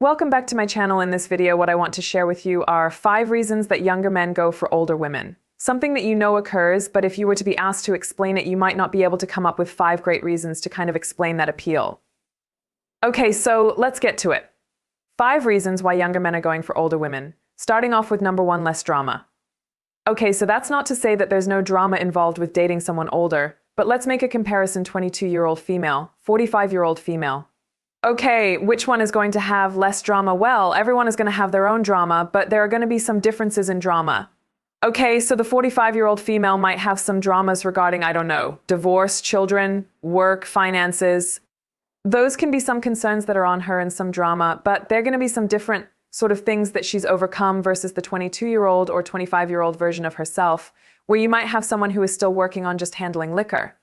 Welcome back to my channel. In this video, what I want to share with you are 5 reasons that younger men go for older women. Something that you know occurs, but if you were to be asked to explain it, you might not be able to come up with 5 great reasons to kind of explain that appeal. Okay, so let's get to it. 5 reasons why younger men are going for older women. Starting off with number 1, less drama. Okay, so that's not to say that there's no drama involved with dating someone older, but let's make a comparison: 22-year-old female, 45-year-old female. Okay, which one is going to have less drama? Well, everyone is going to have their own drama, but there are going to be some differences in drama. Okay, so the 45-year-old female might have some dramas regarding, I don't know, divorce, children, work, finances. Those can be some concerns that are on her and some drama, but they're going to be some different sort of things that she's overcome versus the 22-year-old or 25-year-old version of herself, where you might have someone who is still working on just handling liquor.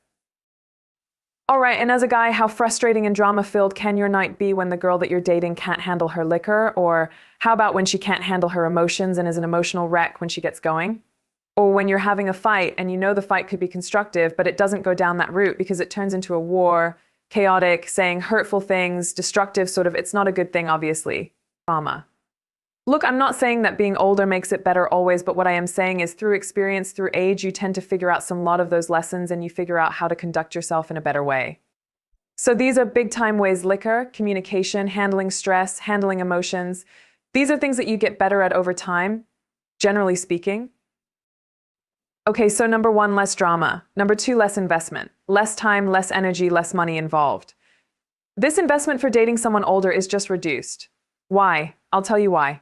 All right, and as a guy, how frustrating and drama-filled can your night be when the girl that you're dating can't handle her liquor? Or how about when she can't handle her emotions and is an emotional wreck when she gets going? Or when you're having a fight and you know the fight could be constructive, but it doesn't go down that route because it turns into a war, chaotic, saying hurtful things, destructive sort of, it's not a good thing, obviously. Drama. Look, I'm not saying that being older makes it better always, but what I am saying is through experience, through age, you tend to figure out some lot of those lessons and you figure out how to conduct yourself in a better way. So these are big time ways: liquor, communication, handling stress, handling emotions. These are things that you get better at over time, generally speaking. Okay, so number 1, less drama. Number 2, less investment. Less time, less energy, less money involved. This investment for dating someone older is just reduced. Why? I'll tell you why.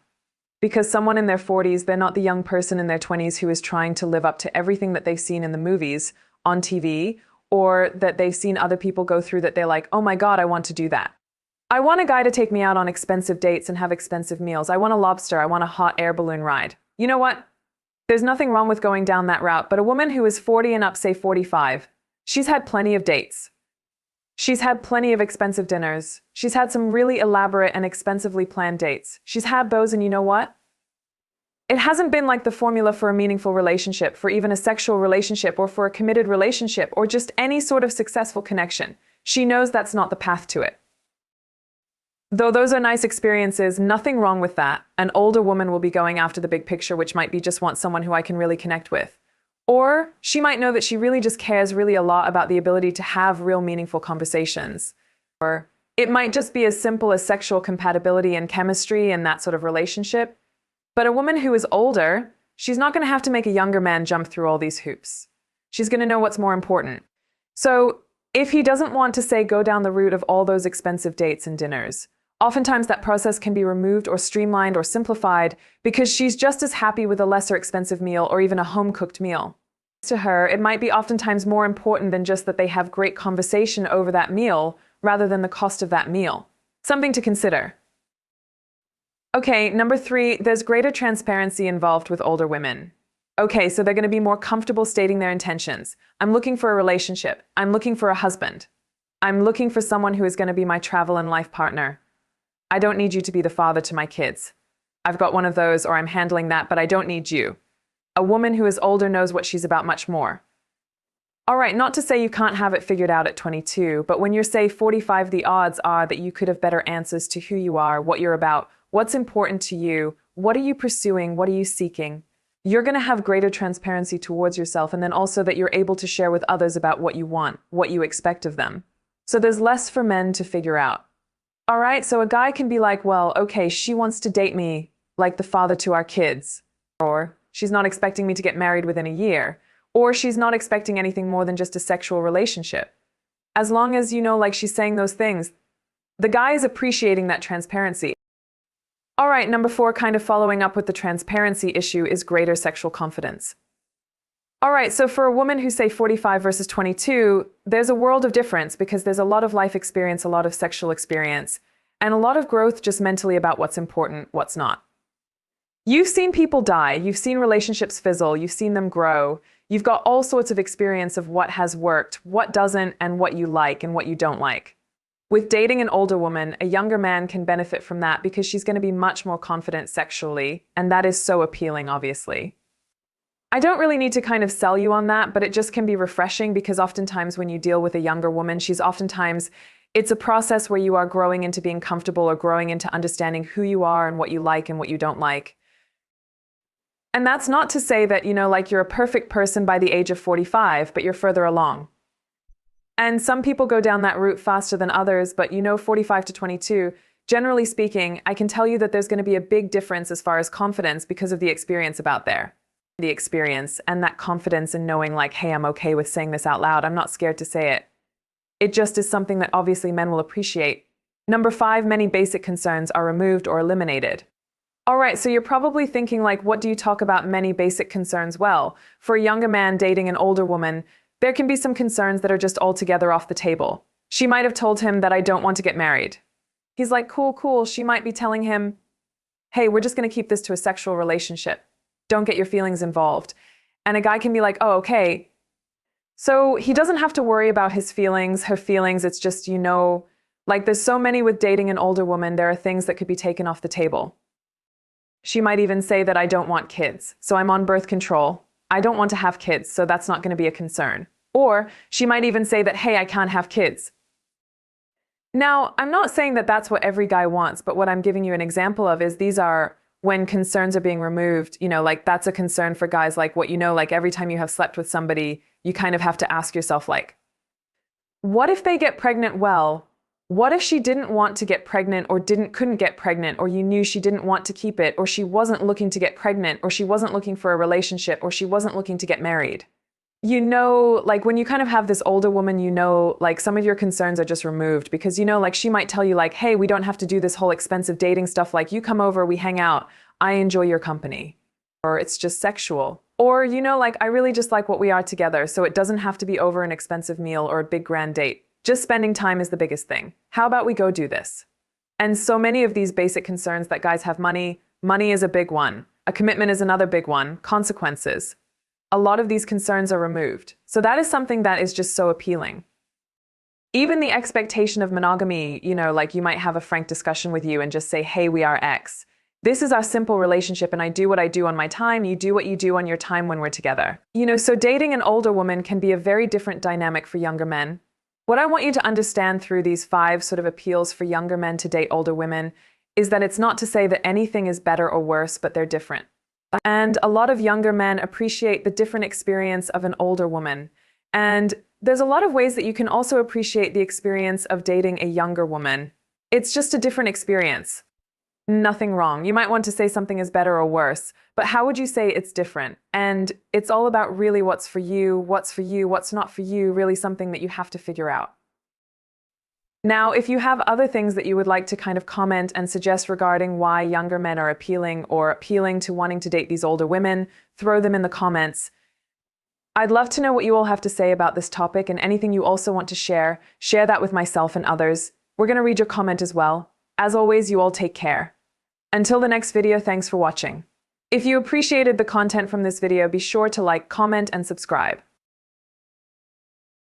Because someone in their 40s, they're not the young person in their 20s who is trying to live up to everything that they've seen in the movies, on TV, or that they've seen other people go through that they're like, oh my God, I want to do that. I want a guy to take me out on expensive dates and have expensive meals. I want a lobster. I want a hot air balloon ride. You know what? There's nothing wrong with going down that route, but a woman who is 40 and up, say 45, she's had plenty of dates. She's had plenty of expensive dinners. She's had some really elaborate and expensively planned dates. She's had those, and you know what? It hasn't been like the formula for a meaningful relationship, for even a sexual relationship, or for a committed relationship, or just any sort of successful connection. She knows that's not the path to it. Though those are nice experiences, nothing wrong with that. An older woman will be going after the big picture, which might be just want someone who I can really connect with. Or she might know that she really just cares really a lot about the ability to have real meaningful conversations. Or it might just be as simple as sexual compatibility and chemistry and that sort of relationship. But a woman who is older, she's not going to have to make a younger man jump through all these hoops. She's going to know what's more important. So if he doesn't want to, say, go down the route of all those expensive dates and dinners, oftentimes that process can be removed or streamlined or simplified because she's just as happy with a lesser expensive meal or even a home-cooked meal. To her, it might be oftentimes more important than just that they have great conversation over that meal rather than the cost of that meal. Something to consider. Okay, number 3, there's greater transparency involved with older women. Okay, so they're going to be more comfortable stating their intentions. I'm looking for a relationship. I'm looking for a husband. I'm looking for someone who is going to be my travel and life partner. I don't need you to be the father to my kids. I've got one of those, or I'm handling that, but I don't need you. A woman who is older knows what she's about much more. All right, not to say you can't have it figured out at 22, but when you're, say, 45, the odds are that you could have better answers to who you are, what you're about, what's important to you, what are you pursuing, what are you seeking. You're going to have greater transparency towards yourself, and then also that you're able to share with others about what you want, what you expect of them. So there's less for men to figure out. All right, so a guy can be like, well, okay, she wants to date me like the father to our kids. Or she's not expecting me to get married within a year. Or she's not expecting anything more than just a sexual relationship. As long as, you know, like she's saying those things, the guy is appreciating that transparency. All right, number 4, kind of following up with the transparency issue, is greater sexual confidence. All right, so for a woman who's, say, 45 versus 22, there's a world of difference because there's a lot of life experience, a lot of sexual experience, and a lot of growth just mentally about what's important, what's not. You've seen people die, you've seen relationships fizzle, you've seen them grow, you've got all sorts of experience of what has worked, what doesn't, and what you like and what you don't like. With dating an older woman, a younger man can benefit from that because she's going to be much more confident sexually, and that is so appealing, obviously. I don't really need to kind of sell you on that, but it just can be refreshing because oftentimes when you deal with a younger woman, she's oftentimes It's a process where you are growing into being comfortable or growing into understanding who you are and what you like and what you don't like. And that's not to say that, like you're a perfect person by the age of 45, but you're further along. And some people go down that route faster than others, but 45 to 22, generally speaking, I can tell you that there's going to be a big difference as far as confidence because of the experience about there. The experience and that confidence in knowing like, hey, I'm okay with saying this out loud. I'm not scared to say it. It just is something that obviously men will appreciate. Number 5, many basic concerns are removed or eliminated. All right, so you're probably thinking like, what do you talk about many basic concerns? Well, for a younger man dating an older woman, there can be some concerns that are just altogether off the table. She might have told him that I don't want to get married. He's like, cool. She might be telling him, hey, we're just going to keep this to a sexual relationship. Don't get your feelings involved. And a guy can be like, oh, okay. So he doesn't have to worry about his feelings, her feelings. It's just, like there's so many with dating an older woman, there are things that could be taken off the table. She might even say that I don't want kids, so I'm on birth control. I don't want to have kids, so that's not going to be a concern. Or she might even say that, hey, I can't have kids. Now, I'm not saying that that's what every guy wants, but what I'm giving you an example of is these are when concerns are being removed, like that's a concern for guys like what like every time you have slept with somebody, you kind of have to ask yourself like, what if they get pregnant? Well, what if she didn't want to get pregnant or couldn't get pregnant, or you knew she didn't want to keep it, or she wasn't looking to get pregnant, or she wasn't looking for a relationship, or she wasn't looking to get married? Like when you kind of have this older woman, like some of your concerns are just removed because, like she might tell you like, hey, we don't have to do this whole expensive dating stuff. Like you come over, we hang out, I enjoy your company. Or it's just sexual. Or, like I really just like what we are together. So it doesn't have to be over an expensive meal or a big grand date. Just spending time is the biggest thing. How about we go do this? And so many of these basic concerns that guys have money is a big one. A commitment is another big one. Consequences. A lot of these concerns are removed. So that is something that is just so appealing. Even the expectation of monogamy, like you might have a frank discussion with you and just say, hey, we are X. This is our simple relationship and I do what I do on my time. You do what you do on your time when we're together. So dating an older woman can be a very different dynamic for younger men. What I want you to understand through these 5 sort of appeals for younger men to date older women is that it's not to say that anything is better or worse, but they're different. And a lot of younger men appreciate the different experience of an older woman. And there's a lot of ways that you can also appreciate the experience of dating a younger woman. It's just a different experience. Nothing wrong. You might want to say something is better or worse, but how would you say it's different? And it's all about really what's for you, what's not for you, really something that you have to figure out. Now, if you have other things that you would like to kind of comment and suggest regarding why younger men are appealing or appealing to wanting to date these older women, throw them in the comments. I'd love to know what you all have to say about this topic, and anything you also want to share that with myself and others. We're going to read your comment as well. As always, you all take care. Until the next video, thanks for watching. If you appreciated the content from this video, be sure to like, comment, and subscribe.